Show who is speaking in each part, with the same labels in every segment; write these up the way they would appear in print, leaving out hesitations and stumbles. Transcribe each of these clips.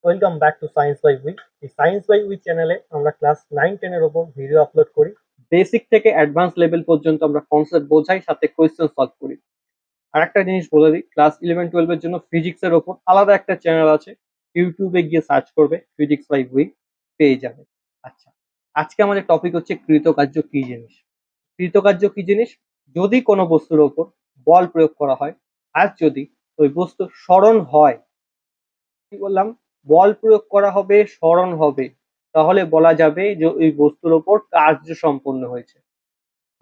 Speaker 1: Welcome back to science by we. এই science by we চ্যানেলে আমরা ক্লাস 9-10 এর ওপর ভিডিও আপলোড করি। বেসিক থেকে অ্যাডভান্স লেভেল পর্যন্ত আমরা কনসেপ্ট বোঝাই, সাথে কোয়েশ্চেন সলভ করি। আর একটা জিনিস বলে দিই, ক্লাস 11-12 এর জন্য ফিজিক্সের ওপর আলাদা একটা চ্যানেল আছে। ইউটিউবে গিয়ে সার্চ করবে ফিজিক্স বাই উই, পেয়ে যাবে। আচ্ছা, আজকে আমাদের টপিক হচ্ছে কৃতকার্য কি জিনিস। কৃতকার্য কি জিনিস? যদি কোনো বস্তুর ওপর বল প্রয়োগ করা হয় আর যদি ওই বস্তু সরণ হয়, কি বললাম, বল প্রয়োগ করা হবে, সরণ হবে, তাহলে বলা যাবে যে ওই বস্তুর ওপর কার্য সম্পন্ন হয়েছে।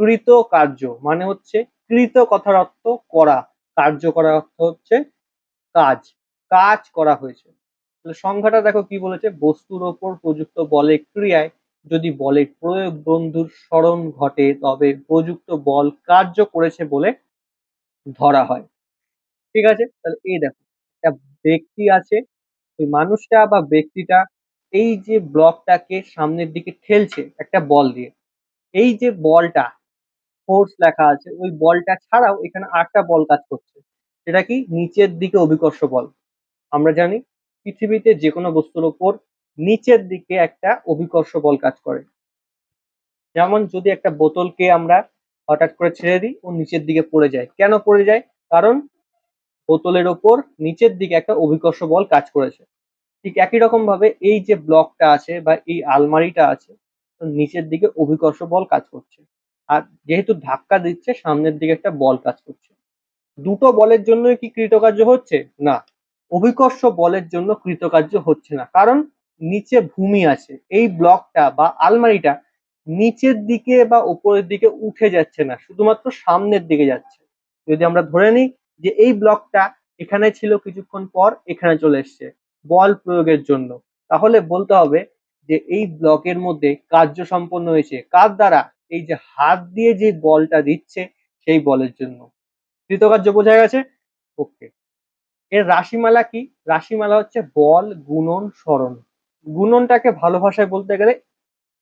Speaker 1: কৃত কার্য মানে হচ্ছে, কৃত কথার অর্থ করা, কার্য করার অর্থ হচ্ছে কাজ, কাজ করা হয়েছে। তাহলে সংজ্ঞাটা দেখো কি বলেছে, বস্তুর ওপর প্রযুক্ত বলের ক্রিয়ায় যদি বলের প্রয়োগ বন্ধুর সরণ ঘটে তবে প্রযুক্ত বল কার্য করেছে বলে ধরা হয়। ঠিক আছে, তাহলে এই দেখো, একটা ব্যক্তি আছে, ওই মানুষটা বা ব্যক্তিটা এই যে ব্লকটাকে সামনের দিকে ঠেলছে একটা বল দিয়ে। এই যে বলটা, ফোর্স লেখা আছে, ওই বলটা ছাড়াও এখানে আরেকটা বল কাজ করছে, সেটা কি নিচের দিকে অভিকর্ষ বল। আমরা জানি পৃথিবীতে যে কোনো বস্তুর ওপর নিচের দিকে একটা অভিকর্ষ বল কাজ করে। যেমন যদি একটা বোতলকে আমরা হঠাৎ করে ছেড়ে দিই, ও নিচের দিকে পড়ে যায়। কেন পড়ে যায়? কারণ বোতলের ওপর নিচের দিকে একটা অভিকর্ষ বল কাজ করেছে। ঠিক একই রকম ভাবে এই যে ব্লকটা আছে বা এই আলমারিটা আছে, নিচের দিকে অভিকর্ষ বল কাজ করছে, আর যেহেতু ধাক্কা দিচ্ছে সামনের দিকে একটা বল কাজ করছে। দুটো বলের জন্য কি কৃতকার্য হচ্ছে? না, অভিকর্ষ বলের জন্য কৃতকার্য হচ্ছে না, কারণ নিচে ভূমি আছে। এই ব্লকটা বা আলমারিটা নিচের দিকে বা উপরের দিকে উঠে যাচ্ছে না, শুধুমাত্র সামনের দিকে যাচ্ছে। যদি আমরা ধরে নিই যে এই ব্লকটা এখানে ছিল, কিছুক্ষণ পর এখানে চলে এসছে বল প্রয়োগের জন্য, তাহলে বলতে হবে যে এই ব্লকের মধ্যে কার্য সম্পন্ন হয়েছে। কার দ্বারা? এই যে হাত দিয়ে যে বলটা দিচ্ছে সেই বলের জন্য। কৃতকার্য বোঝা গেছে? ওকে। এর রাশিমালা কি? রাশিমালা হচ্ছে বল, গুণন, সরণ। গুণনটাকে ভালো ভাষায় বলতে গেলে,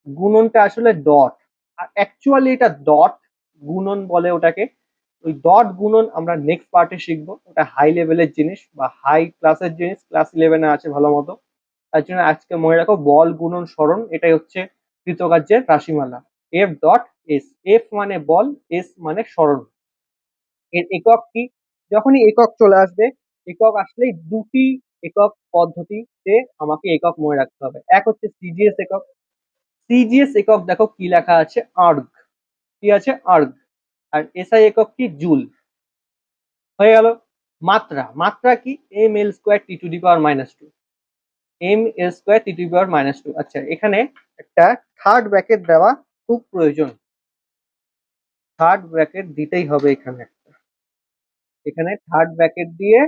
Speaker 1: গুণনটা আসলে ডট, আর অ্যাকচুয়ালি এটা ডট গুণন বলে ওটাকে। ওই ডট গুণন আমরা নেক্সট পার্টে শিখবো, ওটা হাই লেভেলের জিনিস বা হাই ক্লাসের জিনিস, ক্লাস 11-এ আছে ভালো মতো। তার জন্য আজকে মনে রাখো, বল, গুণন, সরণ, এটাই হচ্ছে কৃতকার্যের রাশিমালা। এফ ডট এস, এফ মানে বল, এস মানে সরণ। এর একক কি? যখনই একক চলে আসবে, একক আসলেই দুটি একক পদ্ধতিতে আমাকে একক মনে রাখতে হবে। এক হচ্ছে সিজিএস একক। সিজিএস একক দেখো কি লেখা আছে, আর্গ। কি আছে? আর্গ। আর এসআই একক কি? জুল। হয়ে গেল। মাত্রা, মাত্রা কি? M L square T to the power minus two. M L square T to the power minus two. আচ্ছা, এখানে একটা থার্ড ব্র্যাকেট দেওয়া খুব প্রয়োজন। থার্ড ব্র্যাকেট দিতেই হবে এখানে একটা। এখানে থার্ড ব্র্যাকেট দিয়ে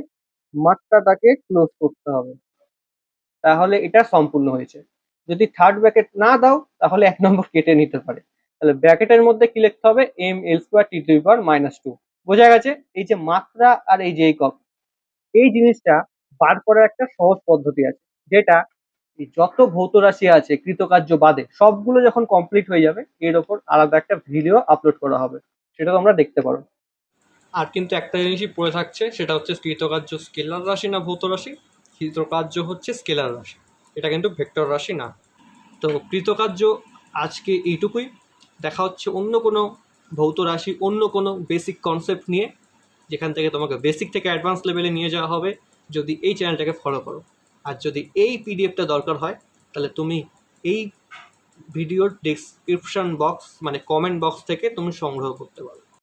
Speaker 1: মাত্রাটাকে ক্লোজ করতে হবে, তাহলে এটা সম্পূর্ণ হয়েছে। যদি থার্ড ব্র্যাকেট না দাও তাহলে 1 নম্বর কেটে নিতে পারে। তাহলে ব্র্যাকেটের মধ্যে কি লিখতে হবে? M L square T to the power minus two. বোঝা গেছে? এই যে মাত্রা আর এই যে একক, এই জিনিসটা বার করার একটা সহজ পদ্ধতি আছে, যেটা যত ভৌত রাশি আছে কৃতকার্য বাদে সবগুলো যখন কমপ্লিট হয়ে যাবে, এর ওপর আলাদা একটা ভিডিও আপলোড করা হবে, সেটা তোমরা দেখতে পারো।
Speaker 2: আর কিন্তু একটা জিনিসই পড়ে থাকছে, সেটা হচ্ছে কৃতকার্য স্কেলার রাশি না ভৌত রাশি। কৃতকার্য হচ্ছে স্কেলার রাশি, এটা কিন্তু ভেক্টর রাশি না। তো কৃতকার্য আজকে এইটুকুই। দেখা হচ্ছে অন্য কোনো ভৌত রাশি, অন্য কোনো বেসিক কনসেপ্ট নিয়ে, যেখান থেকে তোমাকে বেসিক থেকে অ্যাডভান্স লেভেলে নিয়ে যাওয়া হবে, যদি এই চ্যানেলটাকে ফলো করো। আর যদি এই পিডিএফটা দরকার হয়, তাহলে তুমি এই ভিডিওর ডেসক্রিপশন বক্স মানে কমেন্ট বক্স থেকে তুমি সংগ্রহ করতে পারো।